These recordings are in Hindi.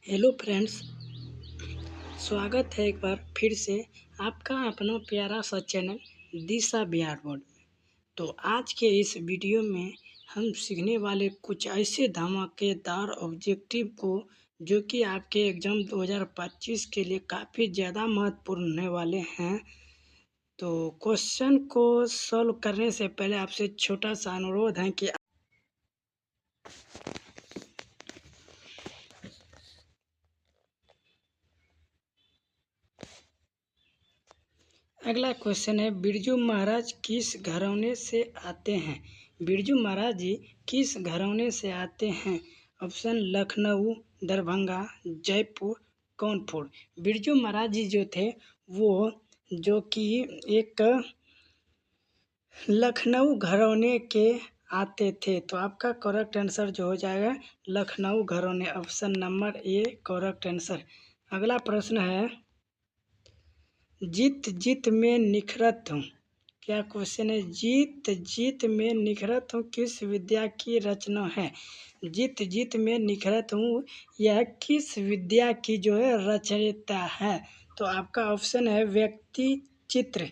हेलो फ्रेंड्स, स्वागत है एक बार फिर से आपका अपना प्यारा सा चैनल दिशा बिहार बोर्ड में। तो आज के इस वीडियो में हम सीखने वाले कुछ ऐसे धमाकेदार ऑब्जेक्टिव को जो कि आपके एग्ज़ाम 2025 के लिए काफ़ी ज़्यादा महत्वपूर्ण होने वाले हैं। तो क्वेश्चन को सॉल्व करने से पहले आपसे छोटा सा अनुरोध है कि अगला क्वेश्चन है, बिरजू महाराज किस घराने से आते हैं? बिरजू महाराज जी किस घराने से आते हैं? ऑप्शन लखनऊ, दरभंगा, जयपुर, कानपुर। बिरजू महाराज जी जो थे वो जो कि एक लखनऊ घराने के आते थे। तो आपका करेक्ट आंसर जो हो जाएगा लखनऊ घराने, option number A correct answer. अगला प्रश्न है, जीत जीत में निखरत हूँ। क्या क्वेश्चन है? जीत जीत में निखरत हूँ किस विद्या की रचना है? जीत जीत में निखरत हूँ यह किस विद्या की जो है रचयिता है? तो आपका ऑप्शन है व्यक्ति चित्र,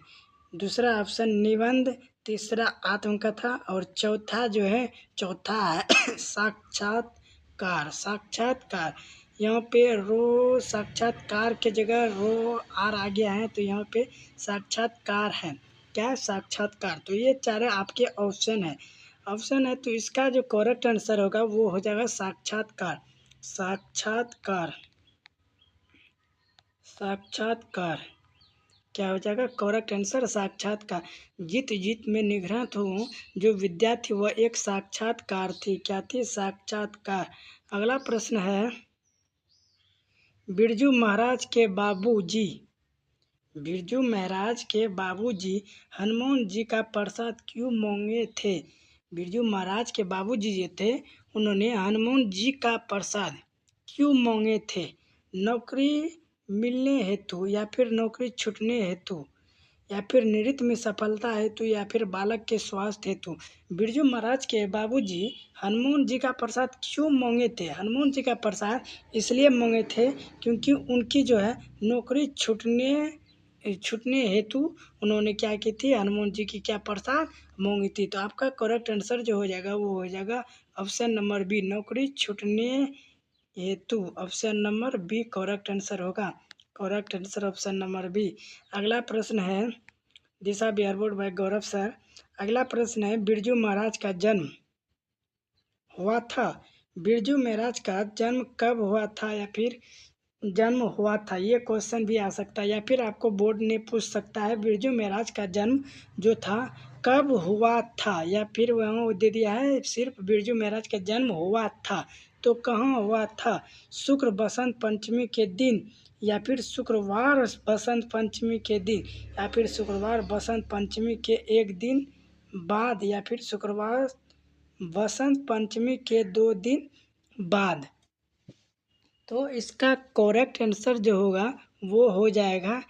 दूसरा ऑप्शन निबंध, तीसरा आत्मकथा और चौथा है साक्षात्कार। साक्षात्कार यहाँ पे रो साक्षात्कार के जगह रो आर आ गया है, तो यहाँ पे साक्षात्कार है। क्या है? साक्षात्कार। तो ये चारे आपके ऑप्शन है, तो इसका जो करेक्ट आंसर होगा वो हो जाएगा साक्षात्कार। साक्षात्कार साक्षात्कार क्या हो जाएगा करेक्ट आंसर? साक्षात्कार। जीत जीत में निखरत हूँ जो विद्या थी वह एक साक्षात्कार थी। क्या थी? साक्षात्कार। अगला प्रश्न है, बिरजू महाराज के बाबूजी हनुमान जी का प्रसाद क्यों मांगे थे? बिरजू महाराज के बाबूजी जो थे उन्होंने हनुमान जी का प्रसाद क्यों मांगे थे? नौकरी मिलने हेतु या फिर नौकरी छूटने हेतु या फिर नृत्य में सफलता हेतु या फिर बालक के स्वास्थ्य हेतु? बिरजू महाराज के बाबूजी हनुमान जी का प्रसाद क्यों मांगे थे? हनुमान जी का प्रसाद इसलिए मांगे थे क्योंकि उनकी जो है नौकरी छूटने हेतु उन्होंने क्या की थी? हनुमान जी की क्या प्रसाद मांगी थी? तो आपका करेक्ट आंसर जो हो जाएगा वो हो जाएगा ऑप्शन नंबर बी, नौकरी छूटने हेतु। Option number B correct answer होगा। Correct answer option number B. अगला प्रश्न है, Disha Bihar board by Gaurav sir. अगला प्रश्न है, बिरजू महाराज का जन्म हुआ था। बिरजू महाराज का जन्म कब हुआ था या फिर जन्म हुआ था? ये क्वेश्चन भी आ सकता है या फिर आपको बोर्ड ने पूछ सकता है बिरजू महाराज का जन्म जो था कब हुआ था, या फिर वहाँ दे दिया है सिर्फ बिरजू महाराज का जन्म हुआ था। तो कहाँ हुआ था? शुक्र बसंत पंचमी के दिन या फिर शुक्रवार बसंत पंचमी के दिन या फिर शुक्रवार बसंत पंचमी के एक दिन बाद या फिर शुक्रवार बसंत पंचमी के 2 दिन बाद। तो इसका करेक्ट आंसर जो होगा वो हो जाएगा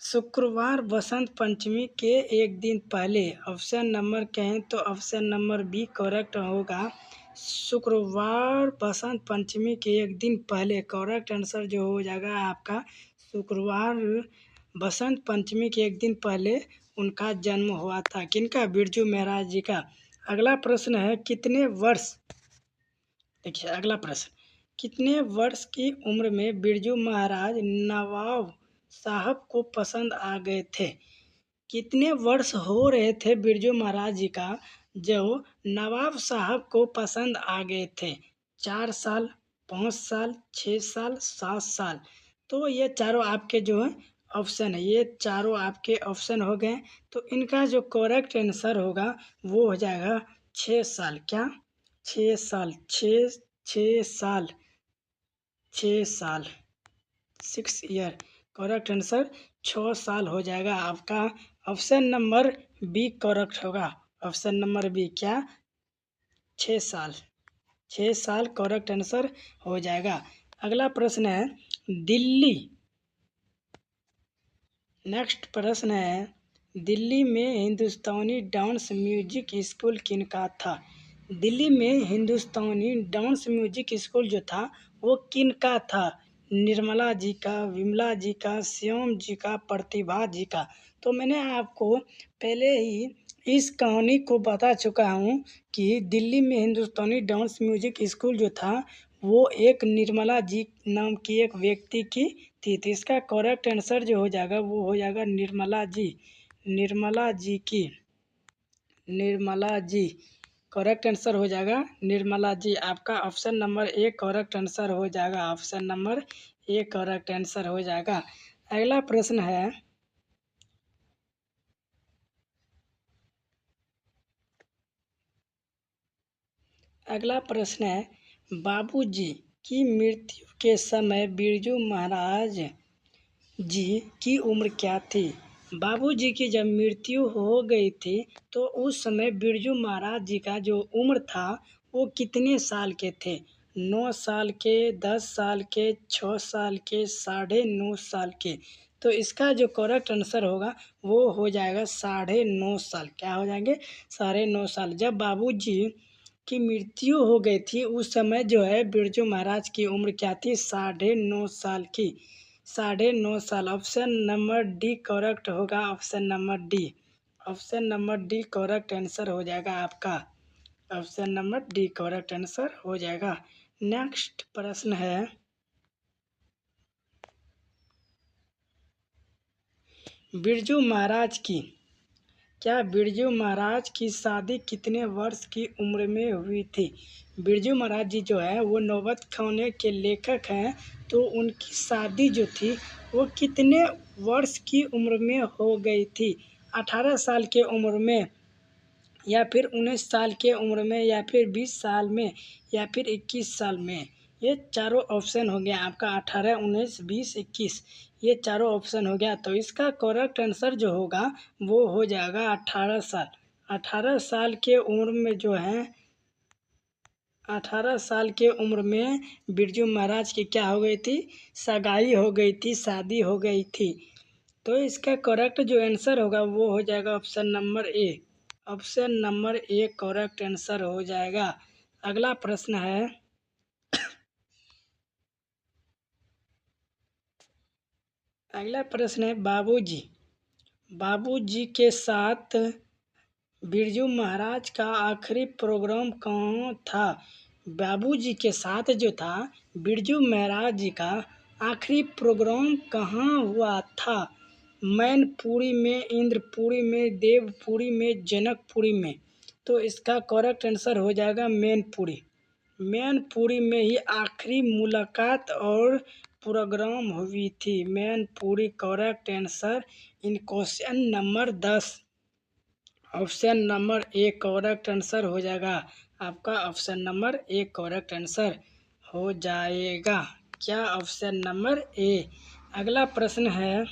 शुक्रवार बसंत पंचमी के एक दिन पहले। ऑप्शन नंबर कहें तो ऑप्शन नंबर बी करेक्ट होगा, शुक्रवार बसंत पंचमी के एक दिन पहले। करेक्ट आंसर जो हो जाएगा आपका शुक्रवार बसंत पंचमी के एक दिन पहले उनका जन्म हुआ था। किनका? बिरजू महाराज जी का। अगला प्रश्न है, कितने वर्ष देखिए अगला प्रश्न, कितने वर्ष की उम्र में बिरजू महाराज नवाब साहब को पसंद आ गए थे? कितने वर्ष हो रहे थे बिरजू महाराज जी का जो नवाब साहब को पसंद आ गए थे? 4 साल, 5 साल, 6 साल, 7 साल। तो ये चारों आपके जो है ऑप्शन है, ये चारों आपके ऑप्शन हो गए। तो इनका जो करेक्ट आंसर होगा वो हो जाएगा 6 साल। क्या? 6 साल। 6 साल 6 ईयर। करेक्ट आंसर 6 साल हो जाएगा आपका। ऑप्शन नंबर बी करेक्ट होगा। ऑप्शन नंबर बी क्या? 6 साल। 6 साल करेक्ट आंसर हो जाएगा। अगला प्रश्न है, दिल्ली नेक्स्ट प्रश्न है, दिल्ली में हिंदुस्तानी डांस म्यूजिक स्कूल किनका था? दिल्ली में हिंदुस्तानी डांस म्यूजिक स्कूल जो था वो किनका था? निर्मला जी का, विमला जी का, श्याम जी का, प्रतिभा जी का। तो मैंने आपको पहले ही इस कहानी को बता चुका हूँ कि दिल्ली में हिंदुस्तानी डांस म्यूजिक स्कूल जो था वो एक निर्मला जी नाम की एक व्यक्ति की थी। तो इसका करेक्ट आंसर जो हो जाएगा वो हो जाएगा निर्मला जी। निर्मला जी की, निर्मला जी करेक्ट आंसर हो जाएगा निर्मला जी। आपका option number A correct answer हो जाएगा। Option number A correct answer हो जाएगा। अगला प्रश्न है, अगला प्रश्न है बाबूजी की मृत्यु के समय बिरजू महाराज जी की उम्र क्या थी? बाबूजी की जब मृत्यु हो गई थी तो उस समय बिरजू महाराज जी का जो उम्र था वो कितने साल के थे? 9 साल के, 10 साल के, 6 साल के, 9.5 साल के। तो इसका जो करेक्ट आंसर होगा वो हो जाएगा 9.5 साल। क्या हो जाएंगे? 9.5 साल। जब बाबूजी की मृत्यु हो गई थी उस समय जो है बिरजू महाराज की उम्र क्या थी? 9.5 साल की। 9.5 साल। ऑप्शन नंबर डी करेक्ट होगा। Option number D, option number D correct answer हो जाएगा आपका। Option number D correct answer हो जाएगा। नेक्स्ट प्रश्न है, बिरजू महाराज की, क्या बिरजू महाराज की शादी कितने वर्ष की उम्र में हुई थी? बिरजू महाराज जी जो है वो नौबत खाने के लेखक हैं। तो उनकी शादी जो थी वो कितने वर्ष की उम्र में हो गई थी? 18 साल के उम्र में, या फिर 19 साल के उम्र में, या फिर 20 साल में, या फिर 21 साल में? ये चारों ऑप्शन हो गया आपका। 18, 19, 20, 21, ये चारों ऑप्शन हो गया। तो इसका करेक्ट आंसर जो होगा वो हो जाएगा 18 साल। 18 साल के उम्र में जो है, 18 साल के उम्र में बिरजू महाराज की क्या हो गई थी? सगाई हो गई थी, शादी हो गई थी। तो इसका करेक्ट जो आंसर होगा वो हो जाएगा option number A. Option number A correct answer हो जाएगा। अगला प्रश्न है, अगला प्रश्न है बाबूजी, बाबूजी के साथ बिरजू महाराज का आखिरी प्रोग्राम कहाँ था? बाबूजी के साथ जो था बिरजू महाराज जी का आखिरी प्रोग्राम कहाँ हुआ था? मैनपुरी में, इंद्रपुरी में, देवपुरी में, जनकपुरी में? तो इसका करेक्ट आंसर हो जाएगा मैनपुरी। मैनपुरी में ही आखिरी मुलाकात और प्रोग्राम हुई थी। मैनपुरी करेक्ट आंसर इन question number 10। Option number A correct answer हो जाएगा आपका। Option number A correct answer हो जाएगा। क्या? ऑप्शन नंबर ए। अगला प्रश्न है,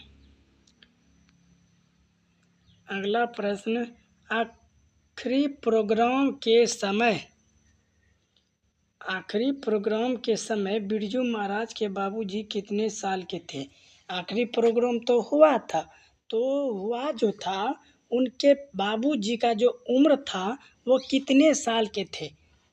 अगला प्रश्न, आखिरी प्रोग्राम के समय, आखिरी प्रोग्राम के समय बिरजू महाराज के बाबूजी कितने साल के थे? आखिरी प्रोग्राम तो हुआ था, तो हुआ जो था उनके बाबूजी का जो उम्र था वो कितने साल के थे?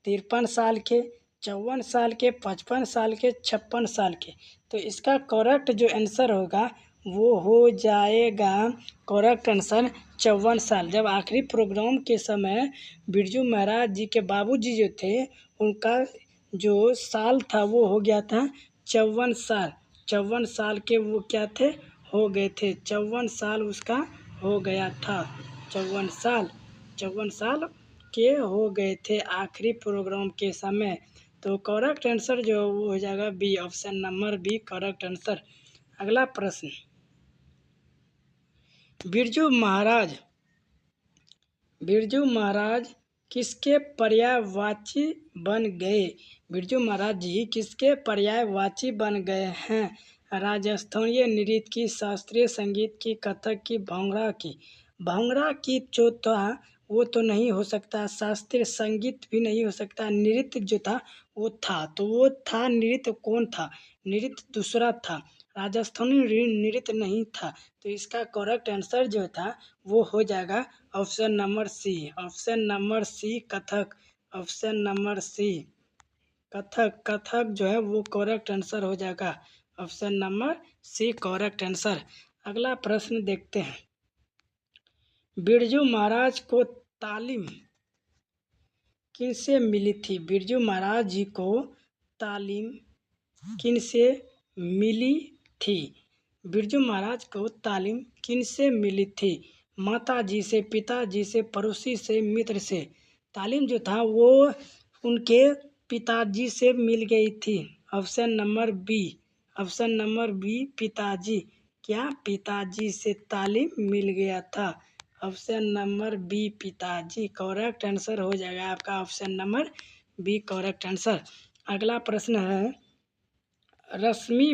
53 साल के, 54 साल के, 55 साल के, 56 साल के? तो इसका करेक्ट जो आंसर होगा वो हो जाएगा करेक्ट आंसर 54 साल। जब आखिरी प्रोग्राम के समय बिरजू महाराज जी के बाबूजी जो थे उनका जो साल था वो हो गया था 54 साल। 54 साल के वो क्या थे? हो गए थे। 54 साल उसका हो गया था। 54 साल, 54 साल के हो गए थे आखिरी प्रोग्राम के समय। तो करेक्ट आंसर जो वो हो जाएगा B. Option number B correct answer. अगला प्रश्न, बिरजू महाराज, बिरजू महाराज किसके पर्यायवाची बन गए? बिरजू महाराज जी किसके पर्यायवाची बन गए हैं? राजस्थानीय नृत्य की, शास्त्रीय संगीत की, कथक की, भांगड़ा की? भांगड़ा की जो था वो तो नहीं हो सकता, शास्त्रीय संगीत भी नहीं हो सकता, नृत्य जो था वो था। तो वो था नृत्य कौन था? नृत्य दूसरा था, राजस्थानी नृत्य नहीं था। तो इसका करेक्ट आंसर जो था वो हो जाएगा option number C. Option number C Kathak. Option number C Kathak. Kathak जो है वो करेक्ट आंसर हो जाएगा, option number C correct answer. अगला प्रश्न देखते हैं। बिरजू महाराज को तालीम किनसे मिली थी? बिरजू महाराज जी को तालीम किनसे मिली थी? बिरजू महाराज को तालीम किनसे मिली थी? माता जी से, पिताजी से, पड़ोसी से, मित्र से? तालीम जो था वो उनके पिताजी से मिल गई थी, option number B. Option number B पिताजी। क्या पिताजी से तालीम मिल गया था? ऑप्शन नंबर बी पिताजी करेक्ट आंसर हो जाएगा आपका, option number B correct answer. अगला प्रश्न है, रश्मि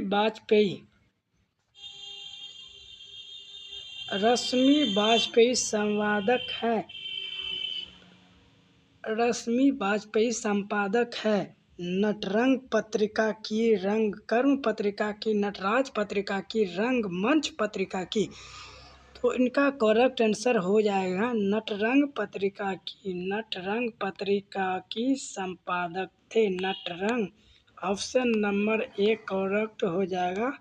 वाजपेयी संवादक है। रश्मि वाजपेयी संपादक है नटरंग पत्रिका की, रंगकर्म पत्रिका की, नटराज पत्रिका की, रंगमंच पत्रिका की? तो इनका करेक्ट आंसर हो जाएगा नटरंग पत्रिका की। नटरंग पत्रिका की संपादक थे Natrang. Option number A correct हो जाएगा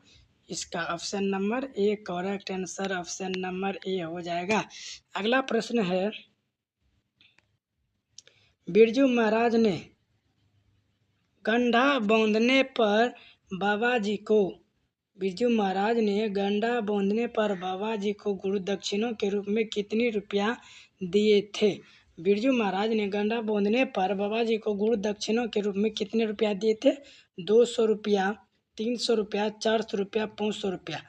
इसका, option number A correct answer, option number A हो जाएगा। अगला प्रश्न है, बिरजू महाराज ने गंडा बांधने पर बाबा जी को बिरजू महाराज ने गंडा बांधने पर बाबा जी को गुरु दक्षिणों के रूप में कितनी रुपया दिए थे? बिरजू महाराज ने गंडा बांधने पर बाबा जी को गुरु दक्षिणों के रूप में कितने रुपया दिए थे? 200 रुपया, 300 रुपया, 400 रुपया, 500 रुपया?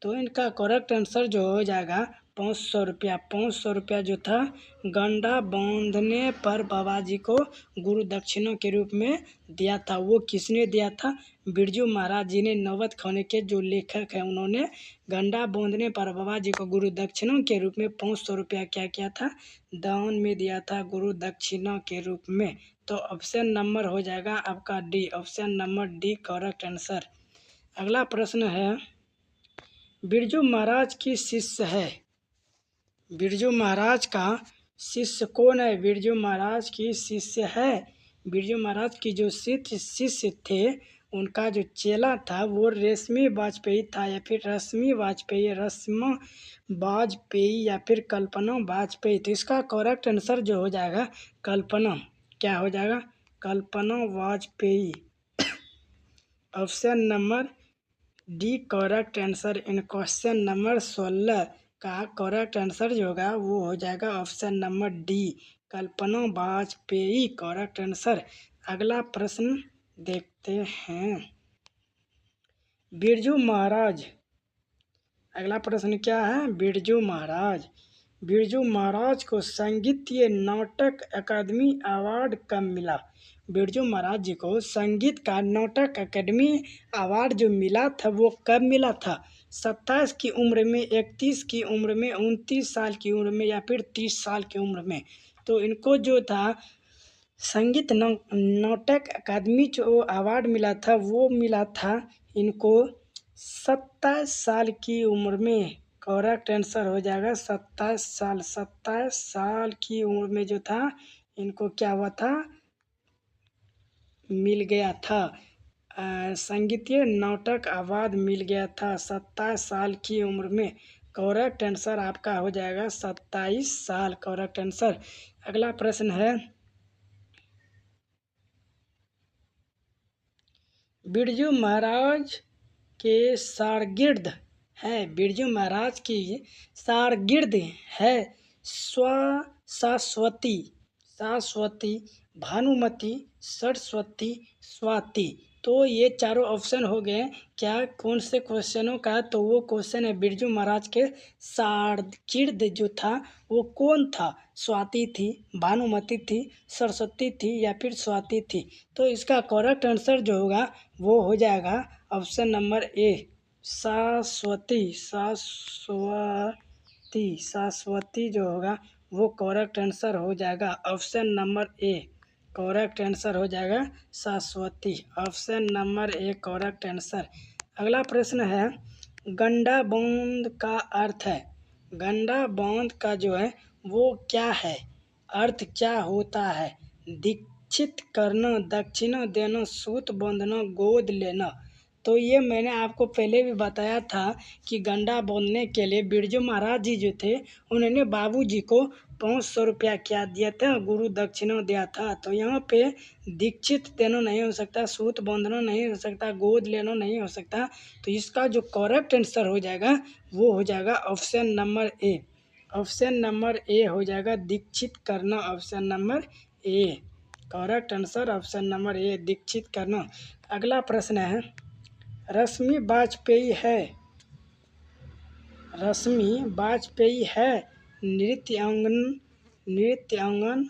तो इनका करेक्ट आंसर जो हो जाएगा 500 रुपया। 500 रुपया जो था गंडा बांधने पर बाबा जी को गुरु दक्षिणों के रूप में दिया था। वो किसने दिया था? बिरजू महाराज जी ने। नौबत खाने के जो लेखक हैं उन्होंने गंडा बांधने पर बाबा जी को गुरु दक्षिणों के रूप में 500 रुपया क्या किया था? दान में दिया था, गुरु दक्षिणा के रूप में। तो ऑप्शन नंबर हो जाएगा आपका D, option number D correct answer. अगला प्रश्न है, बिरजू महाराज की शिष्य है। बिरजू महाराज का शिष्य कौन है? बिरजू महाराज की शिष्य है। बिरजू महाराज की जो शिष्य थे उनका जो चेला था वो रेशमी वाजपेयी था, या फिर रश्मि वाजपेयी, रश्मा वाजपेयी, या फिर कल्पना वाजपेयी? तो इसका करेक्ट आंसर जो हो जाएगा कल्पना। क्या हो जाएगा? Kalpana Vajpayee, option number D correct answer. इन क्वेश्चन नंबर 16 का करेक्ट आंसर जो होगा वो हो जाएगा option number D, Kalpana Vajpayee correct answer. अगला प्रश्न देखते हैं, बिरजू महाराज। अगला प्रश्न क्या है? बिरजू महाराज को संगीतीय नाटक अकादमी अवार्ड कब मिला? बिरजू महाराज जी को संगीत का नाटक अकादमी अवार्ड जो मिला था वो कब मिला था? 27 की उम्र में, 31 की उम्र में, 29 साल की उम्र में, या फिर 30 साल की उम्र में? तो इनको जो था संगीत नाटक अकादमी जो अवार्ड मिला था वो मिला था इनको 27 साल की उम्र में। करेक्ट आंसर हो जाएगा 27 साल। 27 साल की उम्र में जो था इनको क्या हुआ था? मिल गया था संगीतीय नाटक अवार्ड मिल गया था 27 साल की उम्र में। करेक्ट आंसर आपका हो जाएगा 27 साल करेक्ट आंसर। अगला प्रश्न है, बिरजू महाराज के शागिर्द है। बिरजू महाराज की शागिर्द है शाश्वती, भानुमति, सरस्वती, स्वाति? तो ये चारों ऑप्शन हो गए क्या कौन से क्वेश्चनों का? तो वो क्वेश्चन है बिरजू महाराज के शागिर्द जो था वो कौन था? स्वाति थी, भानुमति थी, सरस्वती थी, या फिर स्वाति थी? तो इसका करेक्ट आंसर जो होगा वो हो जाएगा ऑप्शन नंबर ए, शाश्वती जो होगा वो करेक्ट आंसर हो जाएगा option number A, correct answer हो जाएगा शाश्वती, option number A correct answer. अगला प्रश्न है, गंडा बांध का अर्थ है। गंडा बांध का जो है वो क्या है? अर्थ क्या होता है? दीक्षित करना, दक्षिणा देना, सूत बांधना, गोद लेना। तो ये मैंने आपको पहले भी बताया था कि गंडा बांधने के लिए बिरजू महाराज जी जो थे उन्होंने बाबूजी को 500 रुपया क्या दिया था, गुरु दक्षिणा दिया था। तो यहाँ पे दीक्षित देना नहीं हो सकता, सूत बांधना नहीं हो सकता, गोद लेना नहीं हो सकता। तो इसका जो करेक्ट आंसर हो जाएगा वो हो जाएगा option number A. Option number A हो जाएगा दीक्षित करना, option number A. Correct answer option number A, दीक्षित करना। अगला प्रश्न है, रश्मि वाजपेयी है नृत्यांगन,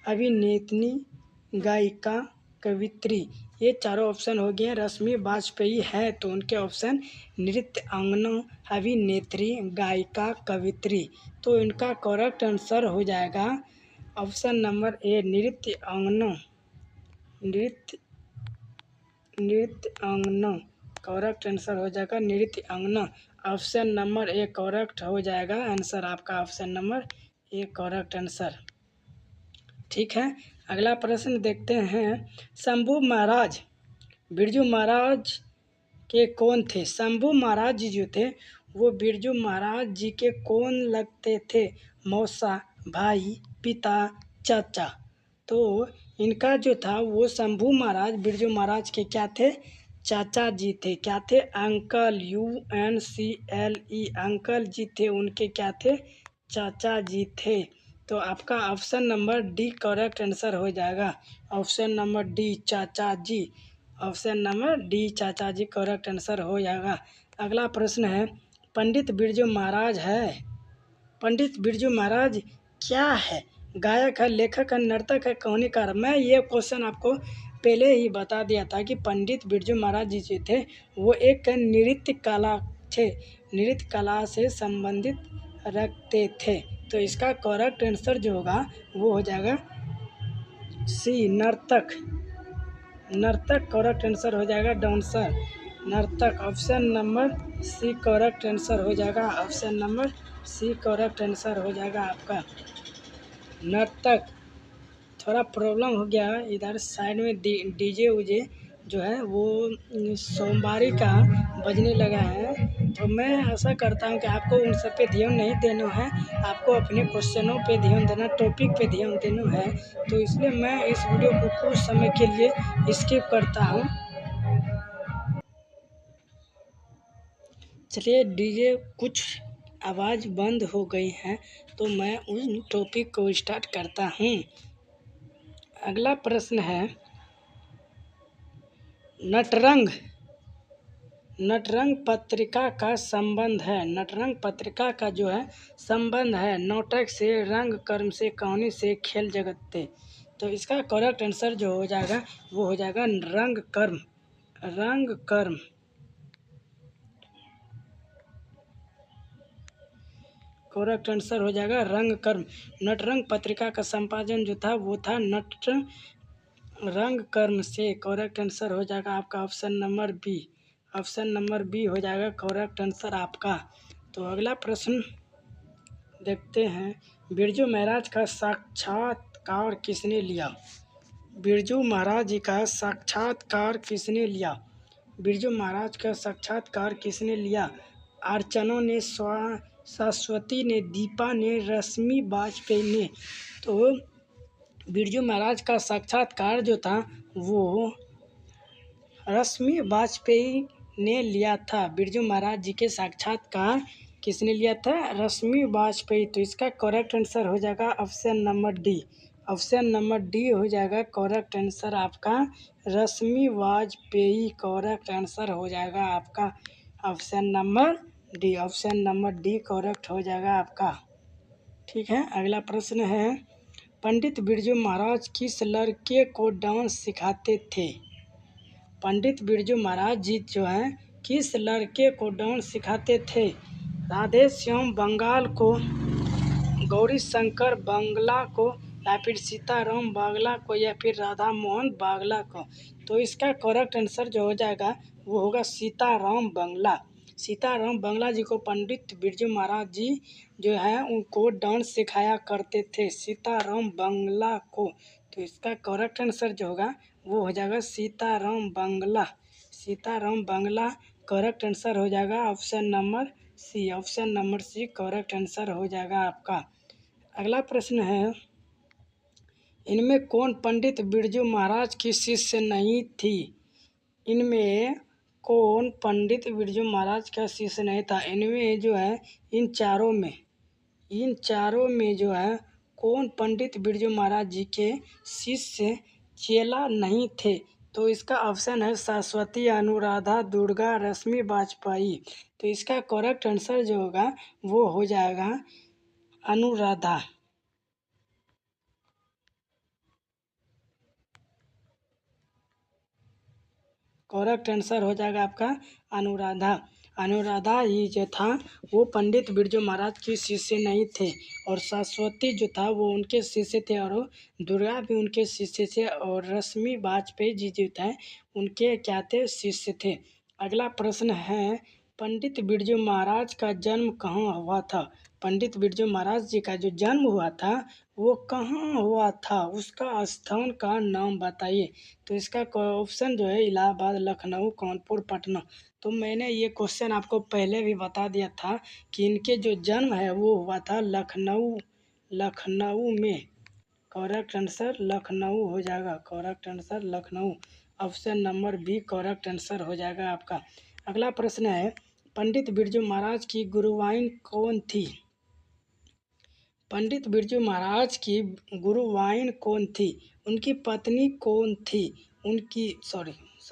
अभिनेत्री, गायिका, कवित्री। ये चारों ऑप्शन हो गए। रश्मि वाजपेयी है तो उनके ऑप्शन नृत्यांगना, अभिनेत्री, गायिका, कवित्री। तो इनका करेक्ट आंसर हो जाएगा ऑप्शन नंबर ए, नृत्यांगना। नृत्यांगना करेक्ट आंसर हो जाएगा नृत्यांगना। ऑप्शन नंबर ए करेक्ट हो जाएगा आंसर आपका, option number A correct answer. ठीक है, अगला प्रश्न देखते हैं। शंभू महाराज बिरजू महाराज के कौन थे? शंभू महाराज जी जो थे वो बिरजू महाराज जी के कौन लगते थे? मौसा, भाई, पिता, चाचा। तो इनका जो था वो शंभू महाराज बिरजू महाराज के क्या थे? चाचा जी थे। क्या थे? अंकल, UNCLE, अंकल जी थे उनके, क्या थे? चाचा जी थे। तो आपका option number D correct answer हो जाएगा, ऑप्शन नंबर डी, चाचा जी। ऑप्शन नंबर डी, चाचा जी करेक्ट आंसर हो जाएगा। अगला प्रश्न है, पंडित बिरजू महाराज पंडित बिरजू महाराज क्या है? गायक है, लेखक है, नर्तक है, कहानीकार। मैं ये क्वेश्चन आपको पहले ही बता दिया था कि पंडित बिरजू महाराज जी जो थे वो एक नृत्य कला थे, नृत्य कला से संबंधित रखते थे। तो इसका करेक्ट आंसर जो होगा वो हो जाएगा सी, नर्तक। नर्तक करेक्ट आंसर हो जाएगा, डांसर, नर्तक। Option number C correct answer हो जाएगा, option number C correct answer हो जाएगा आपका, नर्तक। थोड़ा प्रॉब्लम हो गया इधर साइड में, डीजे उजे जो है वो सोमवारी का बजने लगा है। तो मैं ऐसा करता हूँ कि आपको उन सब पे ध्यान नहीं देना है, आपको अपने क्वेश्चनों पे ध्यान देना, टॉपिक पे ध्यान देना है। तो इसलिए मैं इस वीडियो को कुछ समय के लिए स्किप करता हूँ। चलिए, डीजे कुछ आवाज़ बंद हो गई है तो मैं उन टॉपिक को स्टार्ट करता हूँ। अगला प्रश्न है, नटरंग पत्रिका का संबंध है, नटरंग पत्रिका का जो है संबंध है नाटक से, रंग कर्म से, कहानी से, खेल जगत से। तो इसका करेक्ट आंसर जो हो जाएगा वो हो जाएगा रंग कर्म, रंग कर्म। करेक्ट आंसर हो जाएगा रंग कर्म। नटरंग पत्रिका का संपादन जो था वो था रंग कर्म से। करेक्ट आंसर हो जाएगा आपका option number B, option number B हो जाएगा करेक्ट आंसर आपका। तो अगला प्रश्न देखते हैं, बिरजू महाराज का साक्षात्कार किसने लिया? बिरजू महाराज जी का साक्षात्कार किसने लिया? बिरजू महाराज का साक्षात्कार किसने लिया? अर्चना ने, सरस्वती ने, दीपा ने, रश्मि वाजपेयी ने। तो बिरजू महाराज का साक्षात्कार जो था वो रश्मि वाजपेयी ने लिया था। बिरजू महाराज जी के साक्षात्कार किसने लिया था? रश्मि वाजपेयी। तो इसका करेक्ट आंसर हो जाएगा option number D, option number D हो जाएगा करेक्ट आंसर आपका, रश्मि वाजपेयी करेक्ट आंसर हो जाएगा आपका, option number D, option number D correct हो जाएगा आपका। ठीक है, अगला प्रश्न है, पंडित बिरजू महाराज किस लड़के को डांस सिखाते थे? पंडित बिरजू महाराज जी जो हैं किस लड़के को डांस सिखाते थे? राधे श्याम बंगाल को, गौरी शंकर बांग्ला को, या फिर सीताराम बांग्ला को, या फिर राधा मोहन बांग्ला को। तो इसका करेक्ट आंसर जो हो जाएगा वो होगा सीताराम बांग्ला। सीताराम बांग्ला जी को पंडित बिरजू महाराज जी जो है उनको डांस सिखाया करते थे, सीताराम बांग्ला को। तो इसका करेक्ट आंसर जो होगा वो हो जाएगा सीताराम बांग्ला। सीताराम बांग्ला करेक्ट आंसर हो जाएगा option number C. Option number C correct answer हो जाएगा आपका। अगला प्रश्न है, इनमें कौन पंडित बिरजू महाराज की शिष्य नहीं थी? इनमें कौन पंडित बिरजू महाराज का शिष्य नहीं था? इनमें जो है इन चारों में जो है कौन पंडित बिरजू महाराज जी के शिष्य चेला नहीं थे? तो इसका ऑप्शन है सरस्वती, अनुराधा, दुर्गा, रश्मि वाजपेयी। तो इसका करेक्ट आंसर जो होगा वो हो जाएगा अनुराधा। करेक्ट आंसर हो जाएगा आपका अनुराधा। अनुराधा ही जो था वो पंडित बिरजू महाराज के शिष्य नहीं थे, और सरस्वती जो था वो उनके शिष्य थे, और दुर्गा भी उनके शिष्य थे, और रश्मि वाजपेयी जी जो थे उनके क्या थे? शिष्य थे। अगला प्रश्न है, पंडित बिरजू महाराज का जन्म कहाँ हुआ था? पंडित बिरजू महाराज जी का जो जन्म हुआ था वो कहाँ हुआ था? उसका स्थान का नाम बताइए। तो इसका ऑप्शन जो है इलाहाबाद, लखनऊ, कानपुर, पटना। तो मैंने ये क्वेश्चन आपको पहले भी बता दिया था कि इनके जो जन्म है वो हुआ था लखनऊ में। करेक्ट आंसर लखनऊ हो जाएगा। Correct answer Lucknow. Option number B correct answer हो जाएगा आपका। अगला प्रश्न है, पंडित बिरजू महाराज की गुरुवाइन कौन थी? पंडित बिरजू महाराज की गुरुवाइन कौन थी? उनकी पत्नी कौन थी? उनकी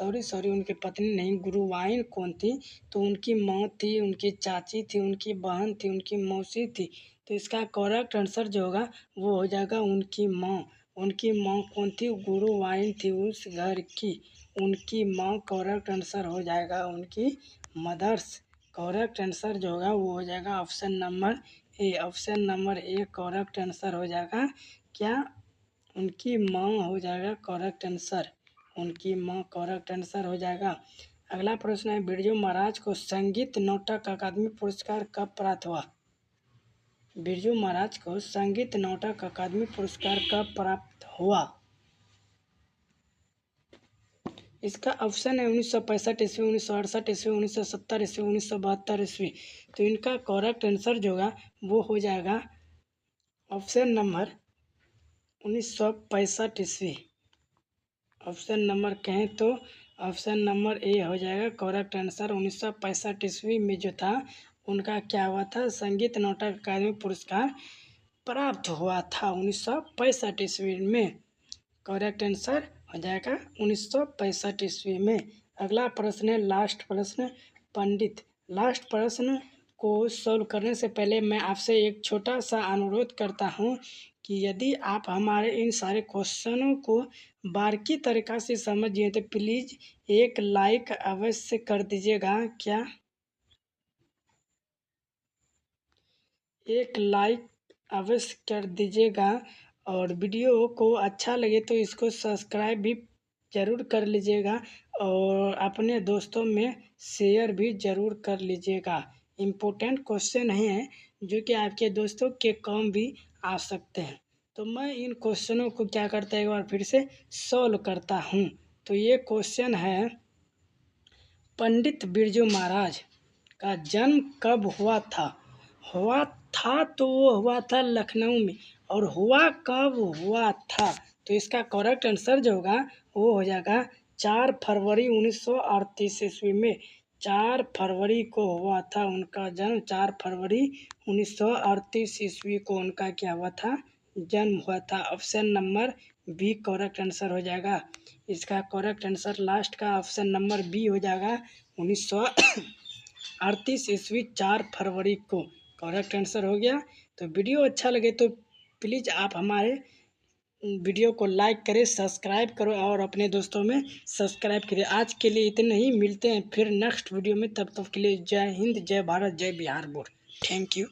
उनकी पत्नी नहीं, गुरुवाइन कौन थी? तो उनकी माँ थी, उनकी चाची थी, उनकी बहन थी, उनकी मौसी थी। तो इसका करेक्ट आंसर जो होगा वो हो जाएगा उनकी माँ। उनकी माँ कौन थी? गुरुवाइन थी उस घर की। उनकी माँ करेक्ट आंसर हो जाएगा उनकी मदर्स। करेक्ट आंसर जो होगा वो हो जाएगा option number A. Option number A correct answer हो जाएगा क्या? उनकी माँ हो जाएगा करेक्ट आंसर। उनकी माँ करेक्ट आंसर हो जाएगा। अगला प्रश्न है, बिरजू महाराज को संगीत नाटक अकादमी पुरस्कार कब प्राप्त हुआ? बिरजू महाराज को संगीत नाटक अकादमी पुरस्कार कब प्राप्त हुआ? इसका ऑप्शन है 1965 ईस्वी, 1968 ईस्वी, 1970 ईस्वी, 1972 ईस्वी। तो इनका करेक्ट आंसर जो होगा वो हो जाएगा ऑप्शन नंबर 1965 ईस्वी। ऑप्शन नंबर कहें तो ऑप्शन नंबर ए हो जाएगा करेक्ट आंसर। 1965 ईस्वी में जो था उनका क्या हुआ था? संगीत नाटक अकादमी पुरस्कार प्राप्त हुआ था 1965 ईस्वी में। करेक्ट आंसर हो जाएगा 1965 ईस्वी में। अगला प्रश्न है लास्ट प्रश्न को सॉल्व करने से पहले मैं आपसे एक छोटा सा अनुरोध करता हूं कि यदि आप हमारे इन सारे क्वेश्चनों को बारीकी तरीक़ा से समझिए तो प्लीज़ एक लाइक अवश्य कर दीजिएगा। क्या एक लाइक अवश्य कर दीजिएगा, और वीडियो को अच्छा लगे तो इसको सब्सक्राइब भी ज़रूर कर लीजिएगा, और अपने दोस्तों में शेयर भी ज़रूर कर लीजिएगा। इम्पोर्टेंट क्वेश्चन हैं जो कि आपके दोस्तों के काम भी आ सकते हैं। तो मैं इन क्वेश्चनों को क्या करता है एक बार फिर से सॉल्व करता हूँ। तो ये क्वेश्चन है, पंडित बिरजू महाराज का जन्म कब हुआ था? तो वो हुआ था लखनऊ में, और हुआ कब हुआ था? तो इसका करेक्ट आंसर जो होगा वो हो जाएगा 4 फरवरी 1938 ईस्वी में। 4 फरवरी को हुआ था उनका जन्म। 4 फरवरी 1938 ईस्वी को उनका क्या हुआ था? जन्म हुआ था। Option number B correct answer हो जाएगा। इसका करेक्ट आंसर लास्ट का ऑप्शन नंबर बी हो जाएगा 1938 ईस्वी 4 फरवरी को। करेक्ट आंसर हो गया। तो वीडियो अच्छा लगे तो प्लीज़ आप हमारे वीडियो को लाइक करें, सब्सक्राइब करो, और अपने दोस्तों में सब्सक्राइब करें। आज के लिए इतना ही, मिलते हैं फिर नेक्स्ट वीडियो में। तब तक के लिए जय हिंद, जय भारत, जय बिहार बोर्ड। Thank you.